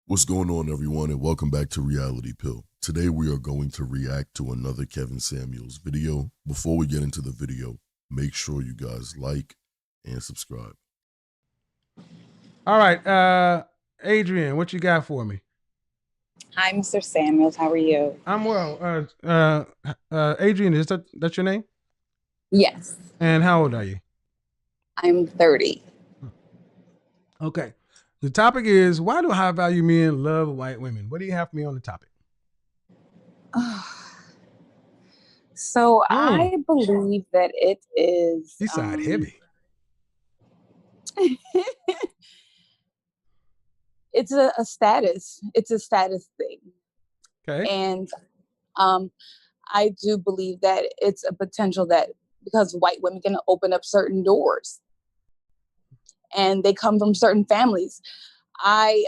What's going on, everyone, and welcome back to Reality Pill. Today we are going to react to another Kevin Samuels video. Before we get into the video, make sure you guys like and subscribe. All right, Adrian, what you got for me? Hi, Mr. Samuels. How are you? I'm well. Adrian, is that your name? Yes, And how old are you? I'm 30. Okay. The topic is, why do high value men love white women? What do you have for me on the topic? So I believe that it is. You sound heavy. It's a status. It's a status thing. Okay. And I do believe that it's a potential that because white women can open up certain doors and they come from certain families. I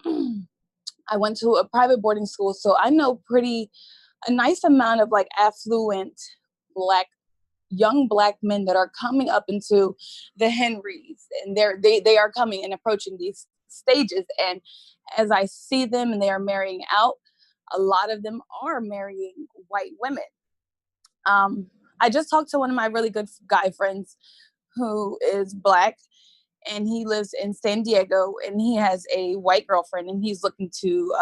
I went to a private boarding school, so I know a nice amount of like affluent young black men that are coming up into the Henrys, and they are coming and approaching these stages. And as I see them and they are marrying out, a lot of them are marrying white women. I just talked to one of my really good guy friends who is black, and he lives in San Diego, and he has a white girlfriend, and he's looking to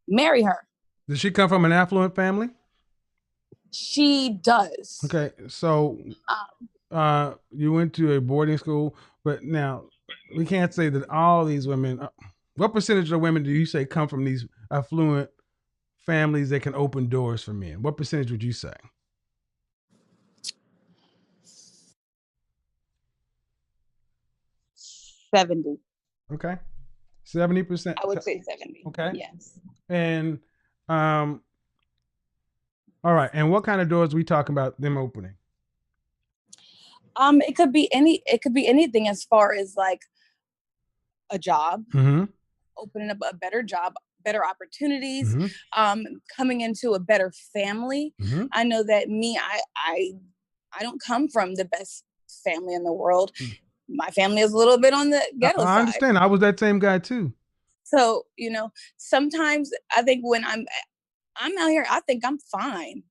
marry her. Does she come from an affluent family? She does. Okay, so you went to a boarding school, but now we can't say that all these women. What percentage of women do you say come from these affluent families that can open doors for men? What percentage would you say? 70. Okay. 70%. I would say 70. Okay. Yes. And all right. And what kind of doors are we talking about them opening? It could be anything as far as like a job, opening up a better job, better opportunities, coming into a better family. I know that I don't come from the best family in the world. My family is a little bit on the ghetto side. I understand. I was that same guy too. So, sometimes I think when I'm out here, I think I'm fine.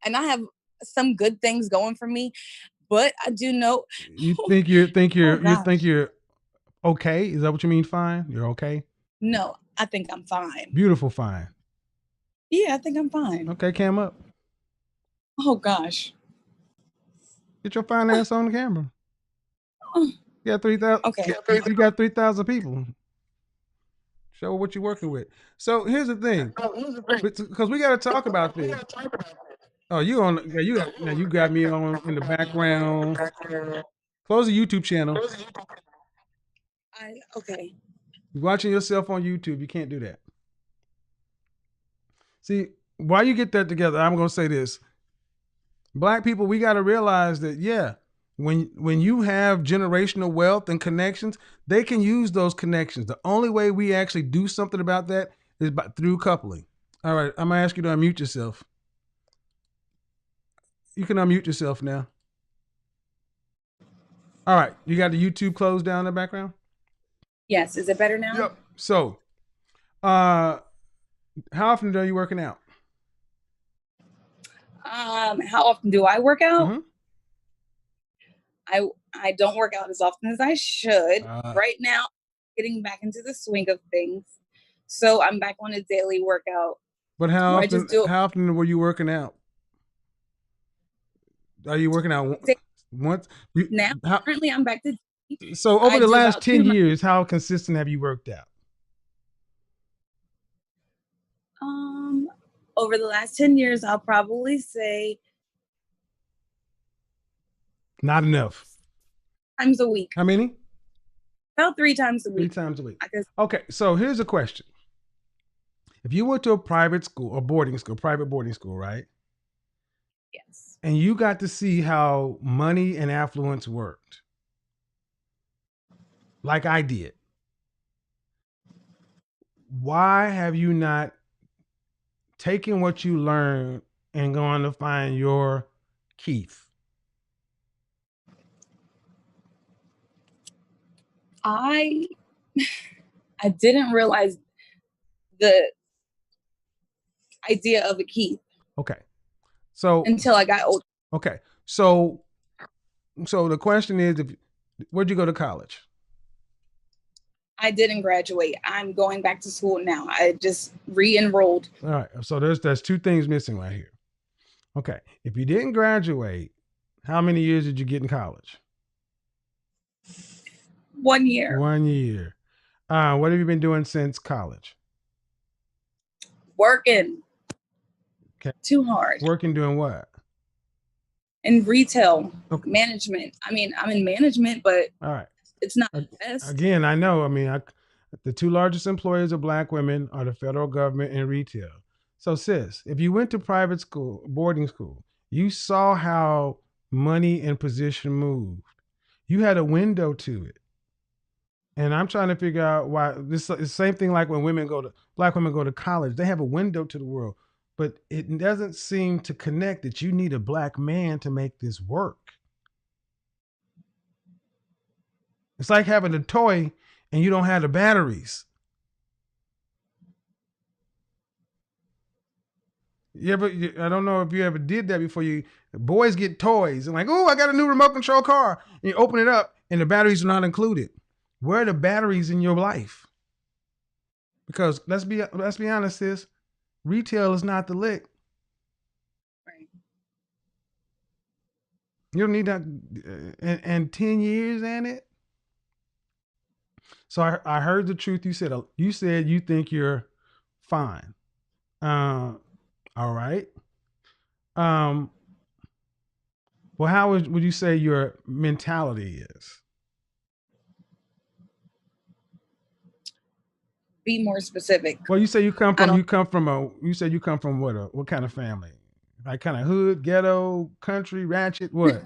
And I have some good things going for me, but I do know. You think you're okay? Is that what you mean? Fine? You're okay? No, I think I'm fine. Beautiful fine. Yeah, I think I'm fine. Okay, cam up. Oh gosh. Get your fine ass on the camera. You got 3,000. Okay. You got 3,000 people. Show what you're working with. So here's the thing, because we got to talk about this. Oh, you got me on in the background. Close the YouTube channel. Okay. You're watching yourself on YouTube. You can't do that. See, while you get that together, I'm going to say this. Black people, we got to realize that, when you have generational wealth and connections, they can use those connections. The only way we actually do something about that is through coupling. All right, I'm going to ask you to unmute yourself. You can unmute yourself now. All right, you got the YouTube closed down in the background? Yes, is it better now? Yep. So, how often are you working out? How often do I work out? I don't work out as often as I should. Right now, getting back into the swing of things. So I'm back on a daily workout. But how often were you working out? Are you working out once? Currently I'm back to. So over the last 10 years, how consistent have you worked out? Over the last 10 years, I'll probably say not enough. Times a week. How many? About 3 times a week. 3 times a week. Okay, so here's a question. If you went to a private school or private boarding school, right? Yes. And you got to see how money and affluence worked, like I did, why have you not taken what you learned and gone to find your Keith? I I didn't realize the idea of a keep Okay. So until I got older. okay. So the question is, where'd you go to college? I didn't graduate. I'm going back to school now. I just re-enrolled. All right. So there's two things missing right here. Okay. If you didn't graduate, how many years did you get in college? 1 year. 1 year. What have you been doing since college? Working. Okay. Too hard. Working doing what? In retail, Okay. management. I mean, I'm in management, but all right, it's not the best. Again, I know. I mean, the two largest employers of Black women are the federal government and retail. So, sis, if you went to private school, boarding school, you saw how money and position moved. You had a window to it. And I'm trying to figure out why this is the same thing like when Black women go to college, they have a window to the world, but it doesn't seem to connect that you need a Black man to make this work. It's like having a toy and you don't have the batteries. I don't know if you ever did that before. Boys get toys and like, oh, I got a new remote control car. And you open it up and the batteries are not included. Where are the batteries in your life? Because let's be honest, sis, retail is not the lick. Right. You don't need that and 10 years in it. So I heard the truth. You said you think you're fine. All right. Well, how would you say your mentality is? Be more specific. Well, you say you come from what kind of family? Like kind of hood, ghetto, country, ratchet, what?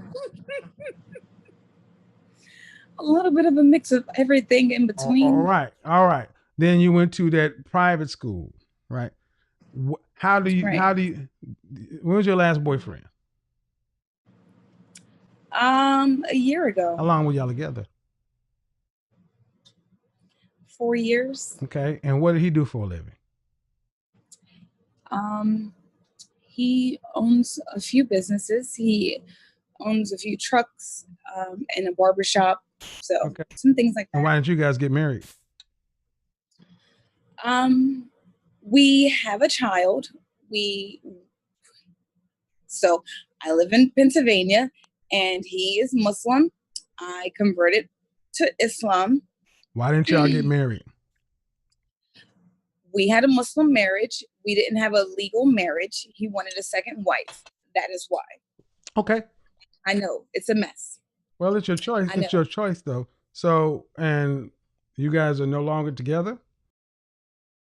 A little bit of a mix of everything in between. All right. Then you went to that private school, right? When was your last boyfriend? A year ago. How long were y'all together? 4 years. Okay. And what did he do for a living? He owns a few businesses. He owns a few trucks, and a barbershop. So some things like that. And why didn't you guys get married? We have a child. So I live in Pennsylvania and he is Muslim. I converted to Islam. Why didn't y'all get married? We had a Muslim marriage. We didn't have a legal marriage. He wanted a second wife. That is why. Okay. I know it's a mess. Well, it's your choice. It's your choice though. So, and you guys are no longer together?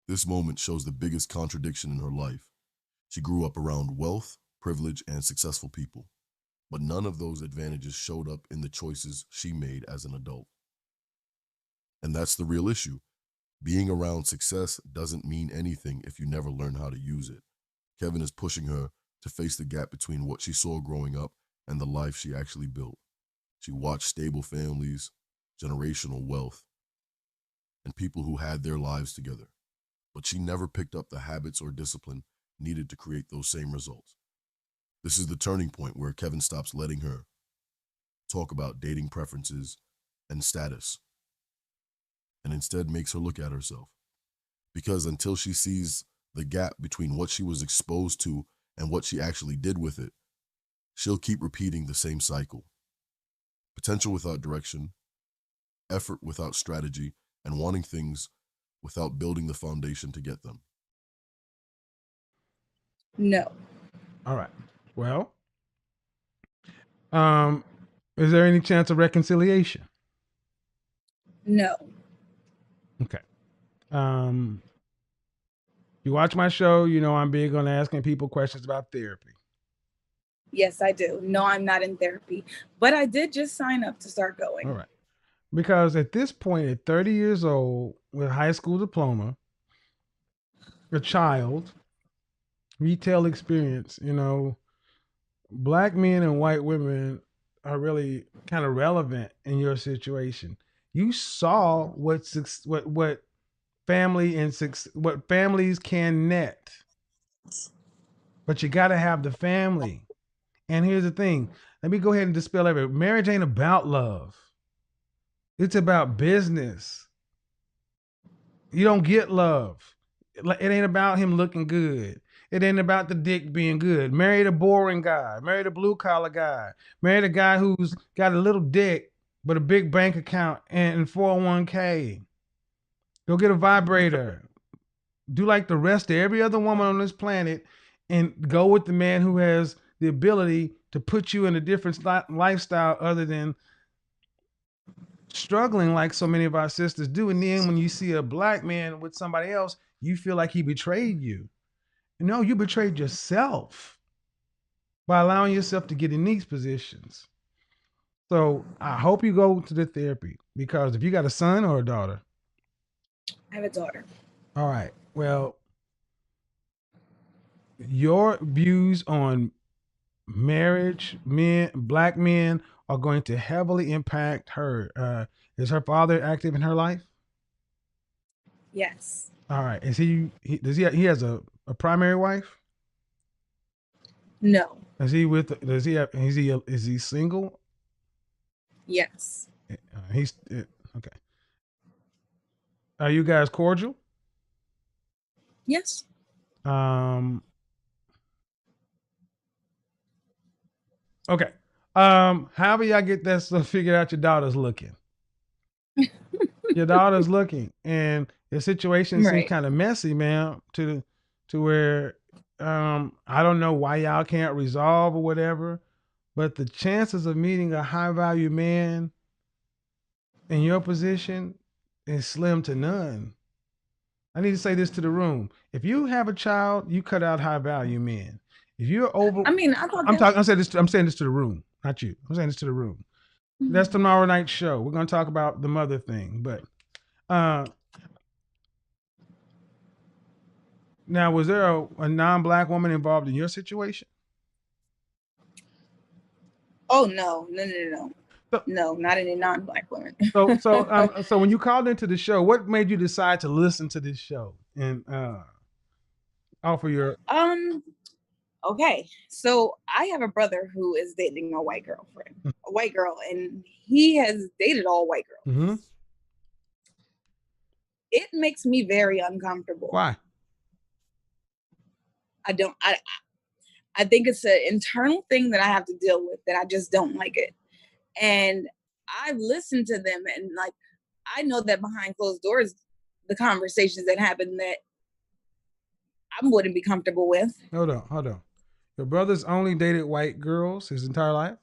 This moment shows the biggest contradiction in her life. She grew up around wealth, privilege, and successful people, but none of those advantages showed up in the choices she made as an adult. And that's the real issue. Being around success doesn't mean anything if you never learn how to use it. Kevin is pushing her to face the gap between what she saw growing up and the life she actually built. She watched stable families, generational wealth, and people who had their lives together. But she never picked up the habits or discipline needed to create those same results. This is the turning point where Kevin stops letting her talk about dating preferences and status, and instead makes her look at herself. Because until she sees the gap between what she was exposed to and what she actually did with it, she'll keep repeating the same cycle. Potential without direction, effort without strategy, and wanting things without building the foundation to get them. No. All right. Well, is there any chance of reconciliation? No. Okay. You watch my show, you know I'm big on asking people questions about therapy. Yes, I do. No, I'm not in therapy, but I did just sign up to start going. All right. Because at this point, at 30 years old, with a high school diploma, a child, retail experience, you know, Black men and white women are really kind of relevant in your situation. You saw what family and what families can net. But you got to have the family. And here's the thing. Let me go ahead and dispel everything. Marriage ain't about love. It's about business. You don't get love. It ain't about him looking good. It ain't about the dick being good. Marry the boring guy. Marry the blue collar guy. Marry the guy who's got a little dick but a big bank account and 401k. Go get a vibrator. Do like the rest of every other woman on this planet and go with the man who has the ability to put you in a different lifestyle other than struggling like so many of our sisters do. And then when you see a black man with somebody else, you feel like he betrayed you. No, you betrayed yourself by allowing yourself to get in these positions. So I hope you go to the therapy, because if you got a son or a daughter. I have a daughter. All right. Well, your views on marriage, black men, are going to heavily impact her. Is her father active in her life? Yes. All right. Is he has a primary wife? No. Is he single? Yes. He's okay. Are you guys cordial? Yes. Okay. However y'all get that stuff figured out, your daughter's looking. Your daughter's looking, and the situation seems kind of messy, man, to where I don't know why y'all can't resolve or whatever, but the chances of meeting a high value man in your position is slim to none. I need to say this to the room. If you have a child, you cut out high value men. If you're over, I'm saying this to the room, not you. I'm saying this to the room. Mm-hmm. That's tomorrow night's show. We're going to talk about the mother thing, but now, was there a non-black woman involved in your situation? Oh no. No, not any non-black women. So when you called into the show, what made you decide to listen to this show and offer your? Okay, so I have a brother who is dating a white girlfriend, a white girl, and he has dated all white girls. Mm-hmm. It makes me very uncomfortable. Why? I think it's an internal thing that I have to deal with, that I just don't like it. And I've listened to them, and like, I know that behind closed doors, the conversations that happen that I wouldn't be comfortable with. Hold on. Your brother's only dated white girls his entire life?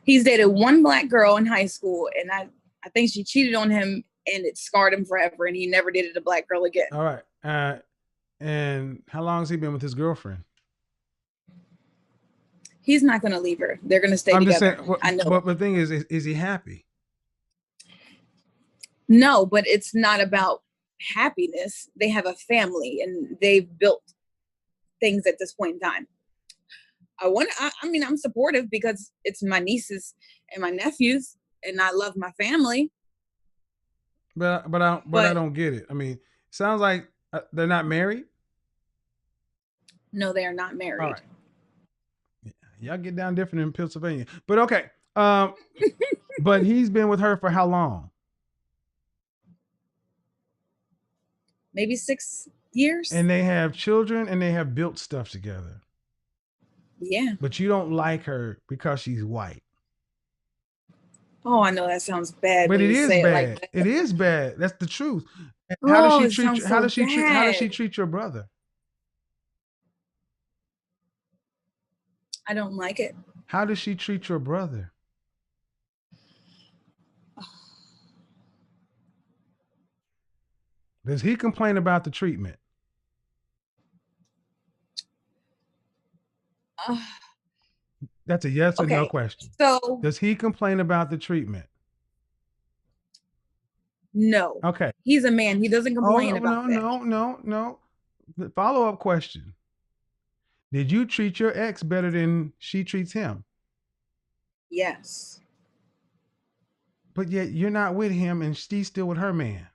He's dated one black girl in high school, and I think she cheated on him, and it scarred him forever, and he never dated a black girl again. All right. And how long has he been with his girlfriend? He's not going to leave her. They're going to stay together. Just saying, I know. But the thing is he happy? No, but it's not about happiness. They have a family, and they've built things at this point in time. I'm supportive because it's my nieces and my nephews, and I love my family. But I don't get it. I mean, sounds like they're not married. No, they are not married. All right. Y'all get down different in Pennsylvania, but okay. But he's been with her for how long? Maybe 6 years. And they have children, and they have built stuff together. Yeah. But you don't like her because she's white. Oh, I know that sounds bad. But it is bad. It is bad. That's the truth. How does she treat you? How does she treat your brother? I don't like it. How does she treat your brother? Does he complain about the treatment? That's a yes or no question. So, does he complain about the treatment? No. Okay. He's a man. He doesn't complain about that. No. The follow-up question. Did you treat your ex better than she treats him? Yes. But yet you're not with him, and she's still with her man.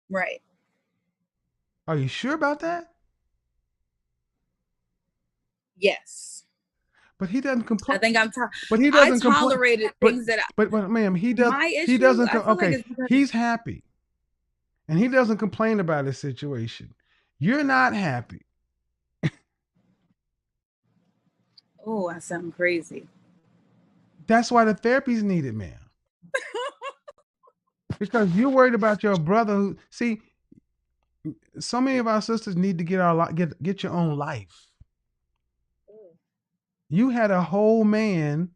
Right. Are you sure about that? Yes. But he doesn't I complain. think But he I doesn't complain. tolerated But things that but ma'am, he my issue, doesn't. I feel like Okay, it's because, he's happy, and he doesn't complain about his situation. You're not happy. oh, I sound crazy. That's why the therapy's needed, ma'am. Because you're worried about your brother. Who see, so many of our sisters need to get your own life. You had a whole man,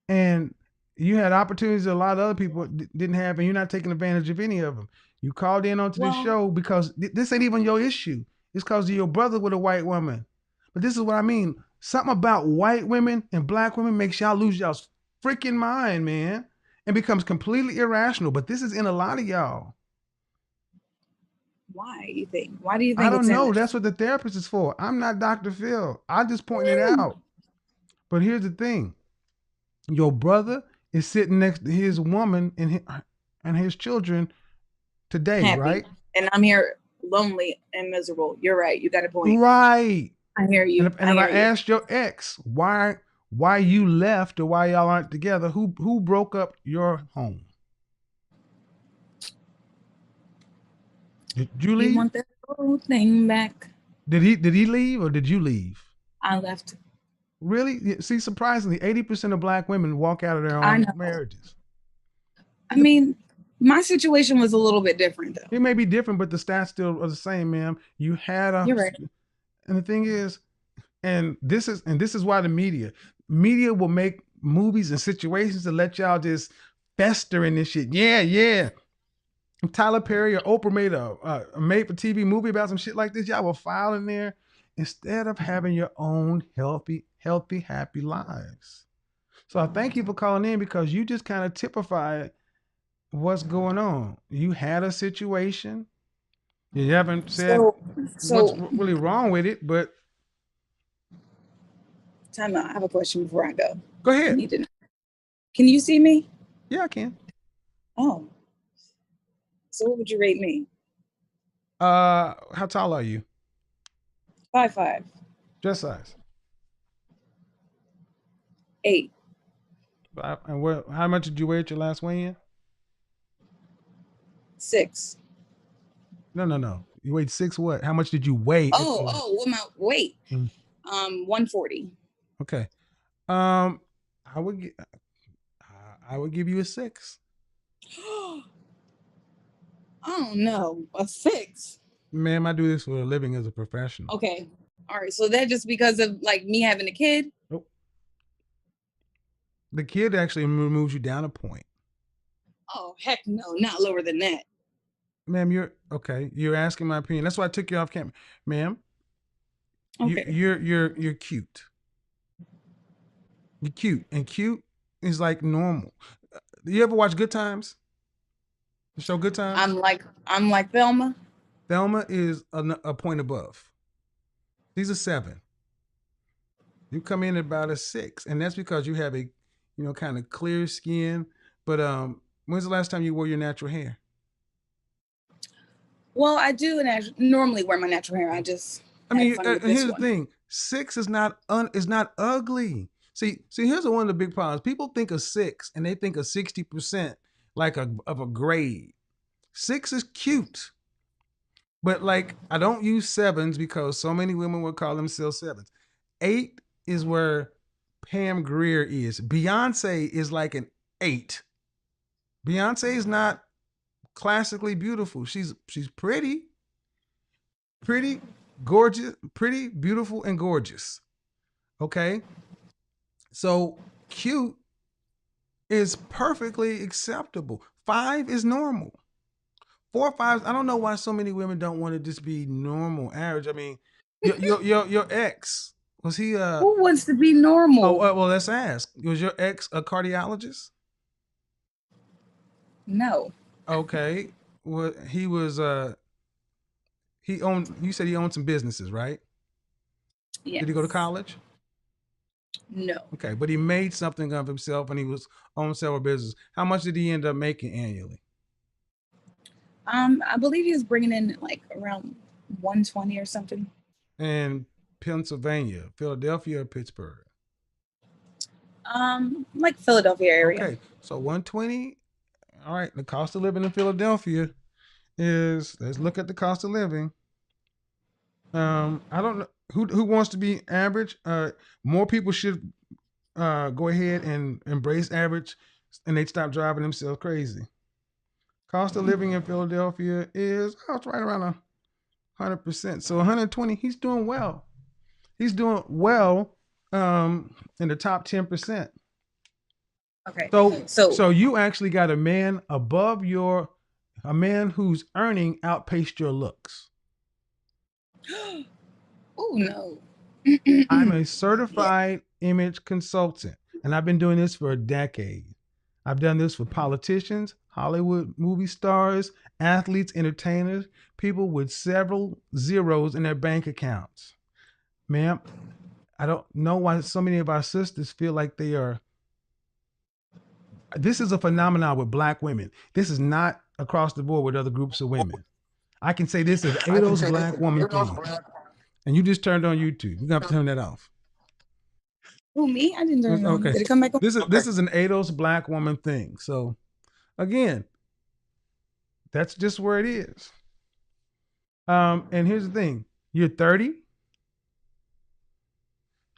and you had opportunities that a lot of other people didn't have, and you're not taking advantage of any of them. You called in onto this Well, show because this ain't even your issue. It's because of your brother with a white woman. But this is what I mean. Something about white women and black women makes y'all lose y'all's freaking mind, man, and becomes completely irrational. But this is in a lot of y'all. why you think? Why do you I think it's don't in know. there? That's what the therapist is for. I'm not Dr. Phil. I just pointed it out. But here's the thing. Your brother is sitting next to his woman and his children today, Happy. right? And I'm here lonely and miserable. You're right. You got a point. Right. I hear you. And if I asked your ex why you left or why y'all aren't together, who broke up your home? Did you You leave? want that whole thing back? Did he leave or did you leave? I left. Really? See, surprisingly, 80% of black women walk out of their I own know. marriages. I mean, my situation was a little bit different though. It may be different, but the stats still are the same, ma'am. You had a, You're right. and the thing is, and this is why the media will make movies and situations to let y'all just fester in this shit. Yeah, yeah. If Tyler Perry or Oprah made a made for TV movie about some shit like this, y'all will file in there instead of having your own healthy, happy lives. So I thank you for calling in because you just kind of typified what's going on. You had a situation. You haven't said what's So really wrong with it, but time out. I have a question before I go. go I ahead. need to know. Can you see me? Yeah, I can. Oh. So what would you rate me? How tall are you? 5'5". Dress size. 8. And how much did you weigh at your last weigh-in? 6. No. You weighed 6 what? How much did you weigh? What my weight? Mm. 140. Okay. I would I would give you a 6. Oh no, a 6. Ma'am, I do this for a living as a professional. Okay. All right. So that just because of like me having a kid? Nope. The kid actually moves you down a point. Oh heck no, not lower than that. Ma'am, you're okay. You're asking my opinion. That's why I took you off camera. Ma'am, Okay. you're cute. You're cute. And cute is like normal. You ever watch Good Times? The show Good Times? I'm like Thelma. Thelma is a point above. She's a 7. You come in at about a 6, and that's because you have a, kind of clear skin. But when's the last time you wore your natural hair? Well, I do normally wear my natural hair. I just Here's the thing: 6 is not ugly. See, here's one of the big problems. People think of 6, and they think of 60% like of a grade. 6 is cute, but like I don't use 7s because so many women would call themselves 7s. 8 is where Pam Grier is. Beyonce is like an 8. Beyonce is not classically beautiful. She's pretty, gorgeous, pretty, beautiful, and gorgeous. Okay? So cute is perfectly acceptable. 5 is normal. 4 or 5, I don't know why so many women don't want to just be normal, average. I mean, your ex, was he who wants to be normal? well, let's ask. Was your ex a cardiologist? No. Okay. Well, he was you said he owned some businesses, right? Yes. Did he go to college? No. Okay, but he made something of himself and he was on several businesses. How much did he end up making annually? I believe he was bringing in like around 120 or something. And Pennsylvania, Philadelphia, or Pittsburgh? Like Philadelphia area. Okay, so 120. All right, the cost of living in Philadelphia is, let's look at the cost of living. I don't know who wants to be average. More people should go ahead and embrace average, and they stop driving themselves crazy. Cost of living in Philadelphia is, oh, it's right around 100%. So 120, he's doing well. He's doing well in the top 10%. Okay. So you actually got a man above a man who's earning outpaced your looks. Oh no. I'm a certified image consultant, and I've been doing this for a decade. I've done this for politicians, Hollywood movie stars, athletes, entertainers, people with several zeros in their bank accounts. Ma'am, I don't know why so many of our sisters feel like they are. This is a phenomenon with Black women. This is not across the board with other groups of women. I can say this is Ado's Black woman thing. And you just turned on YouTube. You're going to have to turn that off. Who, me? I didn't turn it on. Okay. Did it come back on? This is an Ado's Black woman thing. So again, that's just where it is. And here's the thing. You're 30.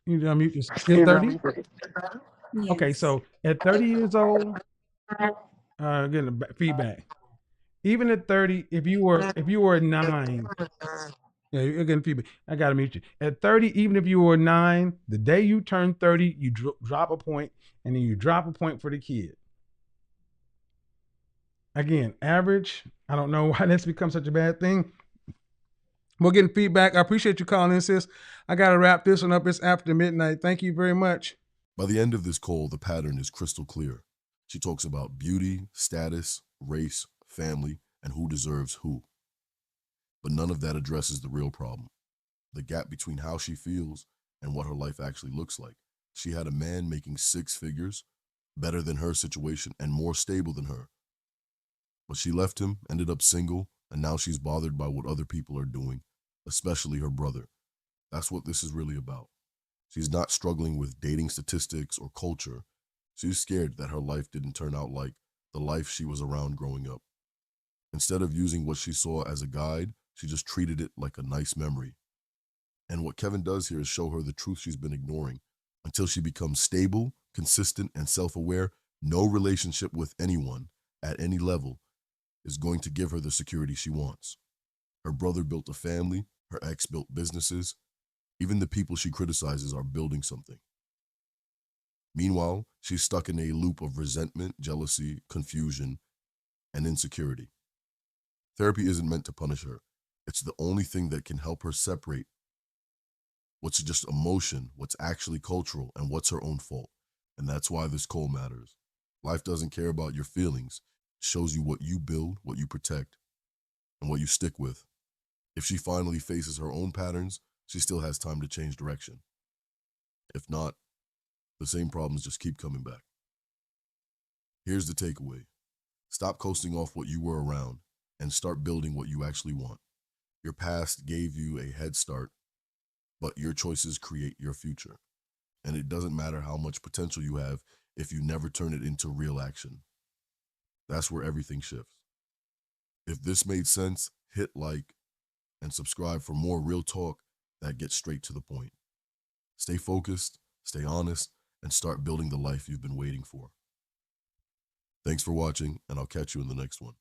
You unmute yourself. You're 30? Yes. Okay, so at 30 years old, again, the feedback. Even at 30, if you were a 9, yeah, you're getting feedback. I gotta mute you. At 30, even if you were a 9, the day you turn 30, you drop a point, and then you drop a point for the kid. Again, average. I don't know why that's become such a bad thing. We're getting feedback. I appreciate you calling in, sis. I gotta wrap this one up. It's after midnight. Thank you very much. By the end of this call, the pattern is crystal clear. She talks about beauty, status, race, family, and who deserves who. But none of that addresses the real problem, the gap between how she feels and what her life actually looks like. She had a man making 6 figures, better than her situation and more stable than her. But she left him, ended up single, and now she's bothered by what other people are doing, especially her brother. That's what this is really about. She's not struggling with dating statistics or culture. She's scared that her life didn't turn out like the life she was around growing up. Instead of using what she saw as a guide, she just treated it like a nice memory. And what Kevin does here is show her the truth she's been ignoring. Until she becomes stable, consistent, and self-aware, no relationship with anyone at any level is going to give her the security she wants. Her brother built a family, her ex built businesses. Even the people she criticizes are building something. Meanwhile, she's stuck in a loop of resentment, jealousy, confusion, and insecurity. Therapy isn't meant to punish her. It's the only thing that can help her separate what's just emotion, what's actually cultural, and what's her own fault. And that's why this call matters. Life doesn't care about your feelings. It shows you what you build, what you protect, and what you stick with. If she finally faces her own patterns, she still has time to change direction. If not, the same problems just keep coming back. Here's the takeaway. Stop coasting off what you were around and start building what you actually want. Your past gave you a head start, but your choices create your future. And it doesn't matter how much potential you have if you never turn it into real action. That's where everything shifts. If this made sense, hit like and subscribe for more real talk that gets straight to the point. Stay focused, stay honest, and start building the life you've been waiting for. Thanks for watching, and I'll catch you in the next one.